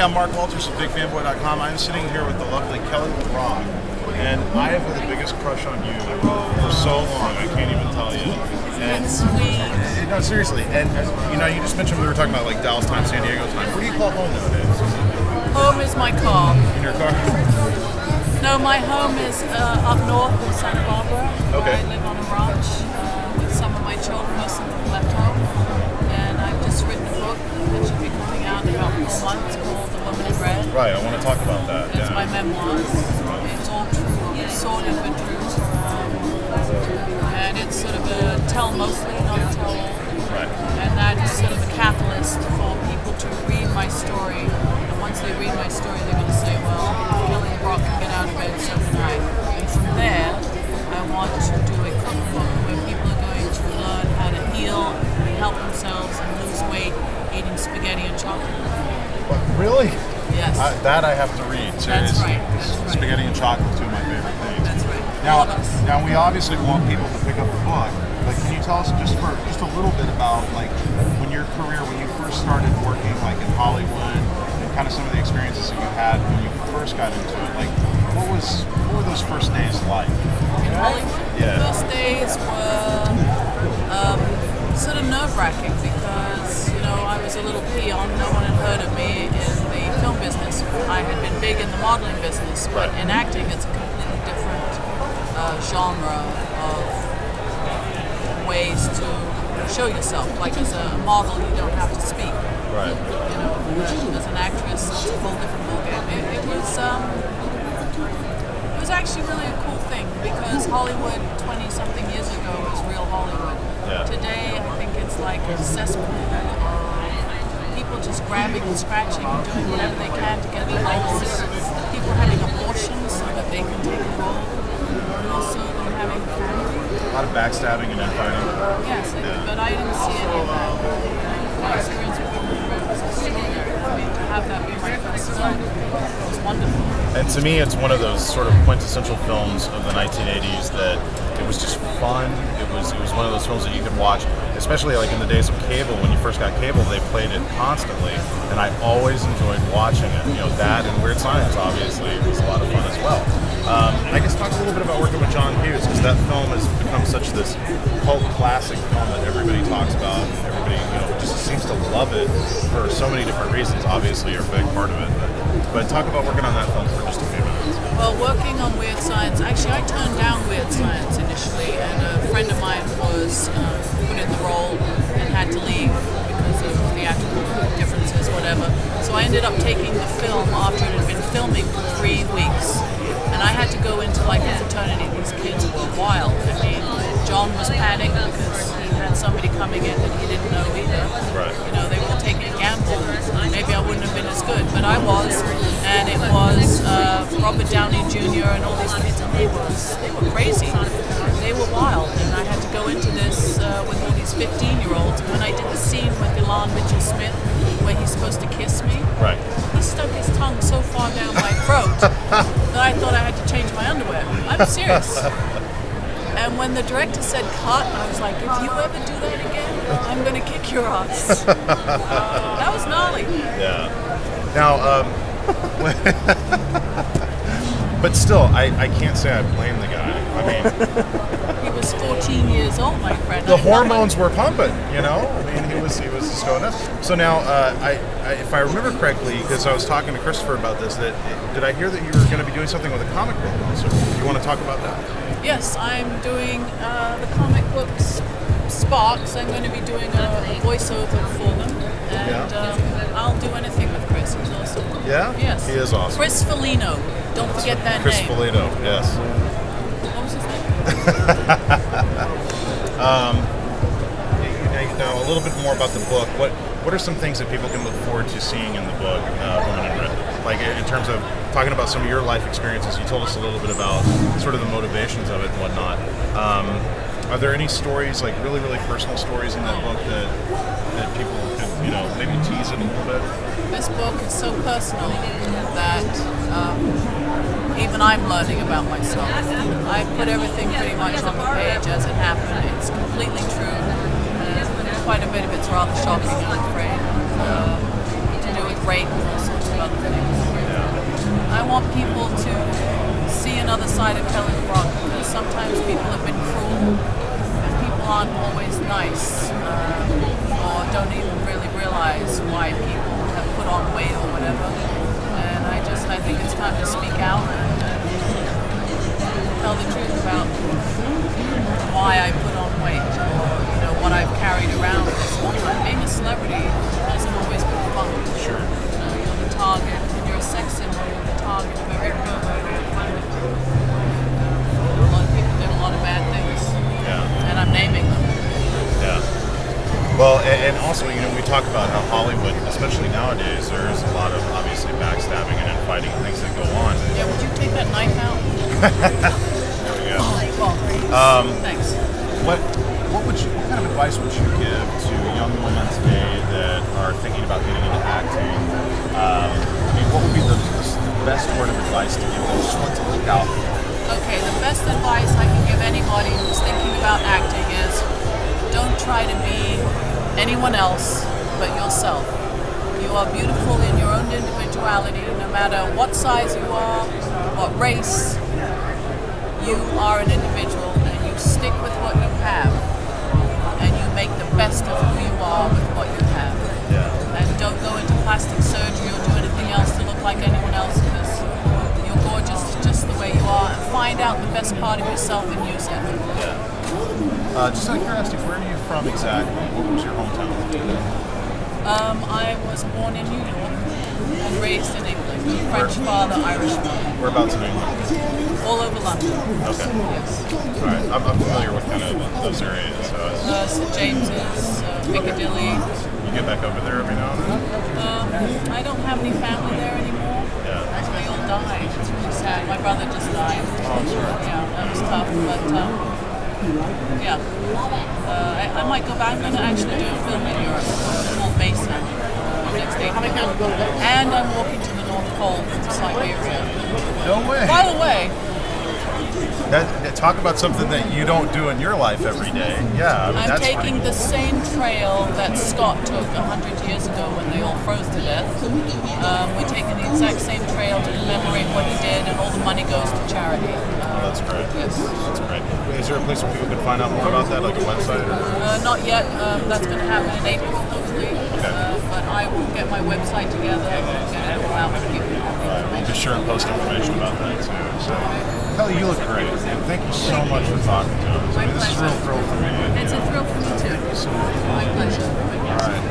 I'm Mark Walters of BigFanboy.com. I'm sitting here with the lovely Kelly LeBrock, and I have had the biggest crush on you for so long, I can't even tell you. And Sweet. no, seriously. And you just mentioned we were talking about like Dallas time, San Diego time. What do you call home nowadays? Home is my car. In your car? No, my home is up north in Santa Barbara. Okay. I live on a ranch with some of my children. Most of them left home. And I've just written a book that should be coming out in about 4 months called The Woman in Red. Right, I want to talk about that. It's my memoirs. It's all true, sort of a true. And it's sort of a tell mostly, not a tell all. Right. And that is sort of a catalyst for people to read my story. And once they read my story, they're going to say, well, if Kelly LeBrock can get out of bed, so can I. And from there, I want to do a cookbook where people are going to learn how to heal, help themselves, and lose weight eating spaghetti and chocolate. What, really? Yes. That I have to read. Seriously. That's right. That's right. Spaghetti and chocolate, two of my favorite things. That's right. Now we obviously want people to pick up the book. But can you tell us just a little bit about like when your career, when you first started working like in Hollywood, and kind of some of the experiences that you had when you first got into it? Like, what were those first days like? In Hollywood, Yeah. the first days were sort of nerve-wracking because I was a little peon. No one had heard of me in the film business. I had been big in the modeling business, but Right. in acting, it's a completely different genre of ways to show yourself. Like as a model, you don't have to speak. Right. As an actress, it's a whole different ballgame. It was actually really a cool thing because Hollywood 20-something years ago was real Hollywood. Yeah. Today, I think it's like a cesspool of people just grabbing and scratching and doing whatever they can to get likes. People having abortions so that they can take a role. And also them having family. A lot of backstabbing and infighting. Yes, but I didn't see any of that. My experience with Women in Red was extraordinary. I mean, to have that be my first film was wonderful. And to me, it's one of those sort of quintessential films of the 1980s that it was just fun. It was one of those films that you could watch, especially like in the days of cable. When you first got cable, they played it constantly, and I always enjoyed watching it. That and Weird Science obviously was a lot of fun as well. And I guess talk a little bit about working with John Hughes, because that film has become such this cult classic film that everybody talks about, and everybody just seems to love it for so many different reasons. Obviously, you're a big part of it, but talk about working on that film for just a few minutes. Well, working on Weird Science, actually I turned down Weird Science initially, and a friend of mine was put in the role and had to leave because of theatrical differences, whatever. So I ended up taking the film after it had been filming for 3 weeks. And I had to go into like a fraternity. These kids were wild. I mean, John was panicked because he had somebody coming in that he didn't know either. Right. They were taking a gamble. Maybe I wouldn't have been as good, but I was. And it was Robert Downey Jr. and all these kids, and they were crazy. They were wild, and I had to go into this with all these 15-year-olds. And when I did the scene with Ilan Mitchell-Smith, where he's supposed to kiss me, Right. he stuck his tongue so far down my throat that I thought I had to change my underwear. I'm serious. And when the director said cut, I was like, if you ever do that again, I'm going to kick your ass. That was gnarly. Yeah. Now, but still, I can't say I blame the guy. I mean, He was 14 years old, my friend. the hormones were pumping. I mean, he was just going nuts. So now, if I remember correctly, because I was talking to Christopher about this, did I hear that you were going to be doing something with a comic book also? Do you want to talk about that? Yes, I'm doing the comic books Sparks. I'm going to be doing a voiceover for them, and I'll do anything with Chris. He's awesome. Yeah? Yes. He is awesome. Chris Foligno. Don't forget that Chris name. Foligno, yes. What was his name? Now, a little bit more about the book. What are some things that people can look forward to seeing in the book, Woman in Red? Like in terms of talking about some of your life experiences, you told us a little bit about sort of the motivations of it and whatnot. Are there any stories, like really, really personal stories in that book that people could, maybe tease it a little bit? This book is so personal that even I'm learning about myself. I put everything pretty much on the page as it happened. It's completely true. Quite a bit of it's rather shocking, I'm afraid. To do with rape and all sorts of other advice, or don't even really realize why people have put on weight or whatever. And I think it's time to speak out and tell the truth about why I put on weight, or what I've carried around this whole time. Being a celebrity hasn't always been fun. Sure. You're the target, when you're a sex symbol, you're the target of every promo. A lot of people did a lot of bad things. Yeah. And I'm naming them. Yeah. Well, and also, we talk about how Hollywood, especially nowadays, there's a lot of obviously backstabbing and infighting and things that go on. Yeah, would you take that knife out? There we go. Thanks. What kind of advice would you give to young women today that are thinking about getting into acting? What would be the best word of advice to give them? Just what to look out for? Okay, the best advice I can give anybody who's thinking about acting is don't try to be anyone else but yourself. You are beautiful in your own individuality, no matter what size you are, what race. You are an individual, and you stick with what you have, and you make the best of who you are with what you have. Yeah. And don't go into plastic surgery or do anything else to look like anyone else, because you're gorgeous just the way you are. And find out the best part of yourself and use it. Yeah. Just out of curiosity, where are you from exactly? What was your hometown? I was born in New York and raised in England. French father, Irish mother. Whereabouts in England? All over London. Okay. Yes. All right. I'm familiar with kind of those areas. So St. James's, Piccadilly. you get back over there every now and then? I don't have any family there anymore. Yeah. They all died. It's really sad. My brother just died. Oh, I'm sorry. Yeah, that was tough. But I might go back. I'm going to actually do a film in Europe called Mesa next April. And I'm walking to the North Pole from Siberia. No way. By the way, Talk about something that you don't do in your life every day. Yeah, I'm that's taking pretty the same trail that Scott took 100 years ago when they all froze to death. We're taking the exact same trail to commemorate what he did, and all the money goes to charity. That's great. Yes. That's great. Is there a place where people can find out more about that, like a website? Or? Not yet. That's going to happen in April, hopefully. But I will get my website together and get it all out to people. All right, we'll be sure and post information about that too. So, Kelly, you look great, and thank you so much for talking to us. My This is a pleasure. real thrill for me. It's a thrill for me too. Thank you so much. My pleasure. All right.